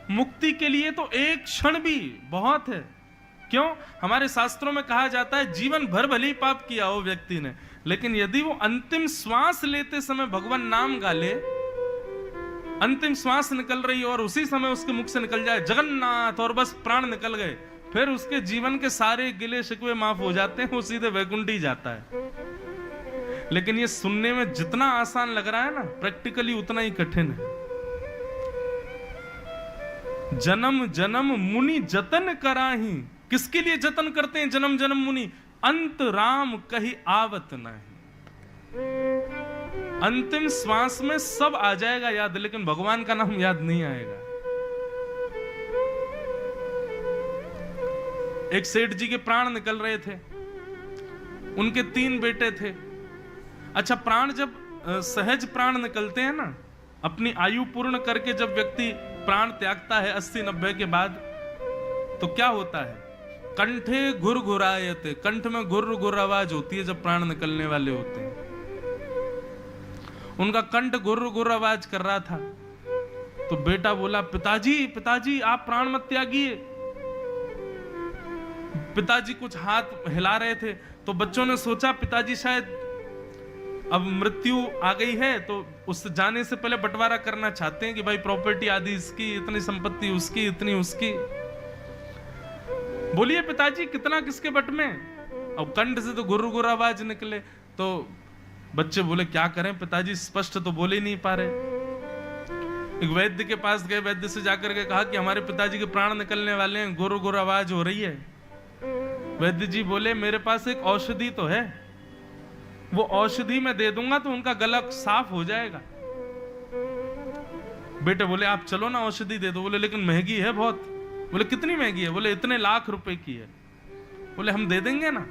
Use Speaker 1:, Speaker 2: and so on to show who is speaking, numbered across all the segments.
Speaker 1: मुक्ति के लिए तो एक क्षण भी बहुत है। क्यों? हमारे शास्त्रों में कहा जाता है जीवन भर भले ही पाप किया हो व्यक्ति ने, लेकिन यदि वो अंतिम श्वास लेते समय भगवान नाम गा ले, अंतिम श्वास निकल रही और उसी समय उसके मुख से निकल जाए जगन्नाथ और बस प्राण निकल गए, फिर उसके जीवन के सारे गिले शिकवे माफ हो जाते हैं, वो सीधे वैकुंठ ही जाता है। लेकिन ये सुनने में जितना आसान लग रहा है ना, प्रैक्टिकली उतना ही कठिन है। जन्म जन्म मुनि जतन कराही, किसके लिए जतन करते हैं जन्म जन्म मुनि? अंत राम कहीं आवत नहीं। अंतिम श्वास में सब आ जाएगा याद, लेकिन भगवान का नाम याद नहीं आएगा। एक सेठ जी के प्राण निकल रहे थे, उनके 3 बेटे थे। अच्छा, प्राण जब सहज प्राण निकलते हैं ना, अपनी आयु पूर्ण करके जब व्यक्ति प्राण त्यागता है 80-90 के बाद, तो क्या होता है? कंठे घुर घुरायते, कंठ में घुर घुर आवाज होती है जब प्राण निकलने वाले होते हैं। उनका कंठ घुर घुर आवाज कर रहा था, तो बेटा बोला, पिताजी पिताजी आप प्राण मत त्यागिए। पिताजी कुछ हाथ हिला रहे थे, तो बच्चों ने सोचा पिताजी शायद अब मृत्यु आ गई है, तो उस जाने से पहले बंटवारा करना चाहते हैं कि भाई प्रॉपर्टी आदि इसकी, इतनी संपत्ति उसकी, इतनी उसकी। बोलिए पिताजी कितना किसके बट में? अब कंठ से तो गुर्र गुर्र आवाज निकले, तो बच्चे बोले क्या करें पिताजी, स्पष्ट तो बोले ही नहीं पा रहे। एक वैद्य के पास गए, वैद्य से जाकर के कहा कि हमारे पिताजी के प्राण निकलने वाले हैं, गुर्र गुर्र आवाज हो रही है। वैद्य जी बोले मेरे पास एक औषधि तो है, वो औषधि मैं दे दूंगा तो उनका गला साफ हो जाएगा। बेटे बोले आप चलो ना औषधि दे दो। बोले लेकिन महंगी है बहुत। बोले कितनी महंगी है? बोले इतने लाख रुपए की है। बोले हम दे देंगे ना,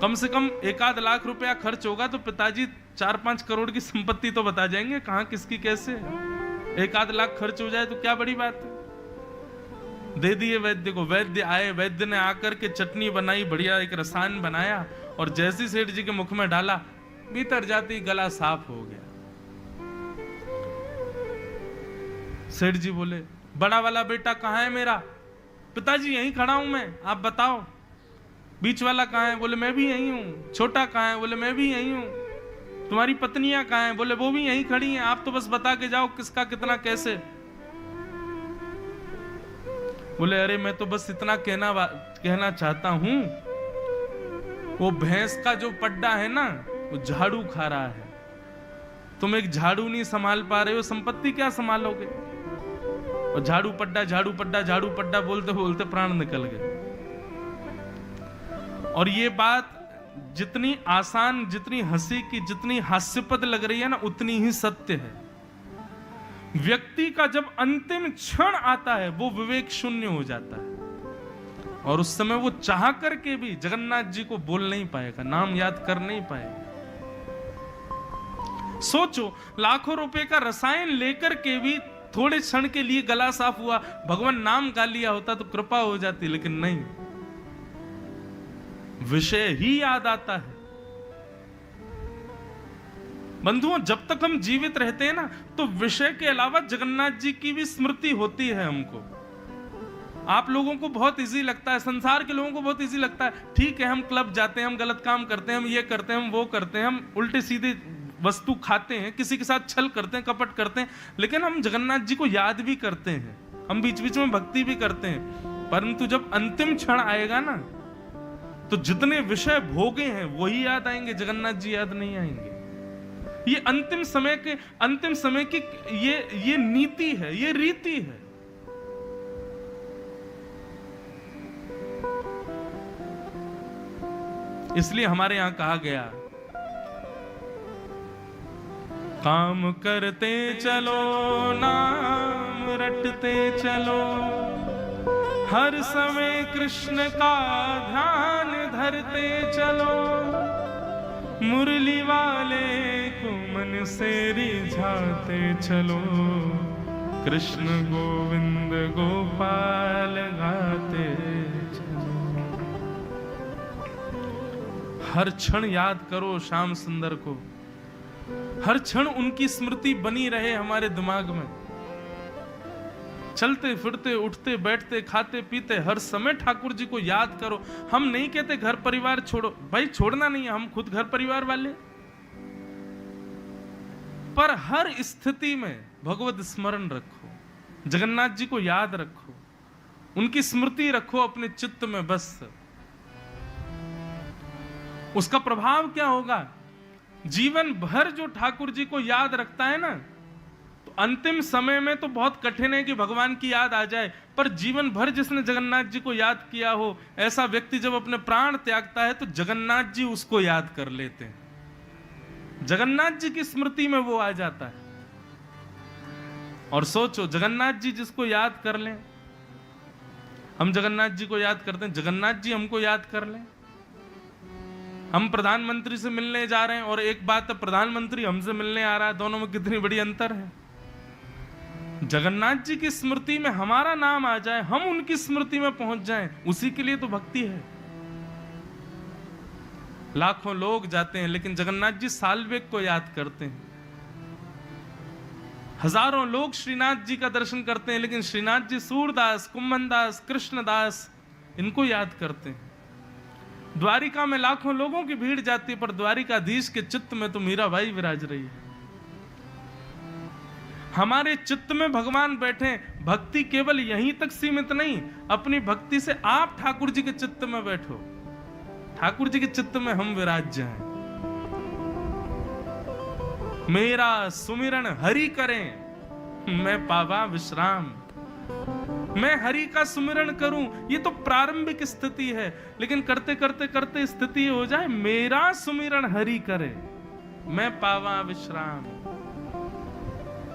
Speaker 1: कम से कम 1-8 लाख रुपया खर्च होगा तो पिताजी 4-5 करोड़ की संपत्ति तो बता जाएंगे कहां किसकी कैसे। 1-8 लाख खर्च हो जाए तो क्या बड़ी बात है। दे दिए वैद्य को। वैद्य आए, वैद्य ने आकर के चटनी बनाई, बढ़िया एक रसायन बनाया, और जैसी सेठ जी के मुख में डाला, भीतर जाती गला साफ हो गया। सेठ जी बोले बड़ा वाला बेटा कहाँ है मेरा? पिताजी यहीं खड़ा हूं मैं, आप बताओ। बीच वाला कहाँ है? बोले मैं भी यहीं हूं। छोटा कहाँ है? बोले मैं भी यहीं हूं। तुम्हारी पत्नियां कहाँ हैं? बोले वो भी यहीं खड़ी हैं, आप तो बस बता के जाओ किसका कितना कैसे। बोले अरे मैं तो बस इतना कहना चाहता हूं, वो भैंस का जो पड्डा है ना, वो झाड़ू खा रहा है। तुम एक झाड़ू नहीं संभाल पा रहे हो, संपत्ति क्या संभालोगे? और झाड़ू पड्डा झाड़ू पड्डा झाड़ू पड्डा बोलते बोलते प्राण निकल गए। और ये बात जितनी आसान, जितनी हंसी की, जितनी हास्यपद लग रही है ना, उतनी ही सत्य है। व्यक्ति का जब अंतिम क्षण आता है वो विवेक शून्य हो जाता है, और उस समय वो चाह करके भी जगन्नाथ जी को बोल नहीं पाएगा, नाम याद कर नहीं पाएगा। सोचो, लाखों रुपए का रसायन लेकर के भी थोड़े क्षण के लिए गला साफ हुआ, भगवान नाम गा लिया होता तो कृपा हो जाती, लेकिन नहीं, विषय ही याद आता है। बंधुओं, जब तक हम जीवित रहते हैं ना, तो विषय के अलावा जगन्नाथ जी की भी स्मृति होती है हमको। आप लोगों को बहुत इजी लगता है, संसार के लोगों को बहुत इजी लगता है, ठीक है हम क्लब जाते हैं, हम गलत काम करते हैं, हम ये करते हैं, हम वो करते हैं, हम उल्टे सीधे वस्तु खाते हैं, किसी के साथ छल करते हैं, कपट करते हैं, लेकिन हम जगन्नाथ जी को याद भी करते हैं, हम बीच बीच में भक्ति भी करते हैं। परंतु जब अंतिम क्षण आएगा ना, तो जितने विषय भोगे हैं वही याद आएंगे, जगन्नाथ जी याद नहीं आएंगे। ये अंतिम समय की ये नीति है, ये रीति है। इसलिए हमारे यहां कहा गया, काम करते चलो, नाम रटते चलो, हर समय कृष्ण का ध्यान धरते चलो, मुरली वाले को मन से रिझाते चलो, कृष्ण गोविंद गोपाल गाते चलो। हर क्षण याद करो श्याम सुंदर को, हर क्षण उनकी स्मृति बनी रहे हमारे दिमाग में। चलते फिरते उठते बैठते खाते पीते हर समय ठाकुर जी को याद करो। हम नहीं कहते घर परिवार छोड़ो, भाई छोड़ना नहीं है, हम खुद घर परिवार वाले, पर हर स्थिति में भगवत स्मरण रखो, जगन्नाथ जी को याद रखो, उनकी स्मृति रखो अपने चित्त में बस। उसका प्रभाव क्या होगा? जीवन भर जो ठाकुर जी को याद रखता है ना, तो अंतिम समय में तो बहुत कठिन है कि भगवान की याद आ जाए, पर जीवन भर जिसने जगन्नाथ जी को याद किया हो, ऐसा व्यक्ति जब अपने प्राण त्यागता है तो जगन्नाथ जी उसको याद कर लेते हैं, जगन्नाथ जी की स्मृति में वो आ जाता है। और सोचो, जगन्नाथ जी जिसको याद कर लें, हम जगन्नाथ जी को याद करते हैं, जगन्नाथ जी हमको याद कर लें। हम प्रधानमंत्री से मिलने जा रहे हैं और एक बात है, प्रधानमंत्री हमसे मिलने आ रहा है, दोनों में कितनी बड़ी अंतर है। जगन्नाथ जी की स्मृति में हमारा नाम आ जाए, हम उनकी स्मृति में पहुंच जाएं, उसी के लिए तो भक्ति है। लाखों लोग जाते हैं लेकिन जगन्नाथ जी साल्वेक को याद करते हैं। हजारों लोग श्रीनाथ जी का दर्शन करते हैं लेकिन श्रीनाथ जी सूरदास, कुंभनदास, कृष्णदास इनको याद करते हैं। द्वारिका में लाखों लोगों की भीड़ जाती है पर द्वारिकाधीश के चित्त में तो मीराबाई विराज रही है। हमारे चित्त में भगवान बैठे। भक्ति केवल यहीं तक सीमित नहीं, अपनी भक्ति से आप ठाकुर जी के चित्त में बैठो, ठाकुर जी के चित्त में हम विराज जाएं। मेरा सुमिरन हरि करें मैं पावा विश्राम, मैं हरि का सुमिरन करूं, ये तो प्रारंभिक स्थिति है, लेकिन करते करते करते स्थिति हो जाए मेरा सुमिरन हरि करे मैं पावा विश्राम।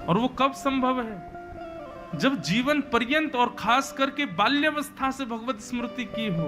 Speaker 1: और वो कब संभव है? जब जीवन पर्यंत और खास करके बाल्यावस्था से भगवत स्मृति की हो,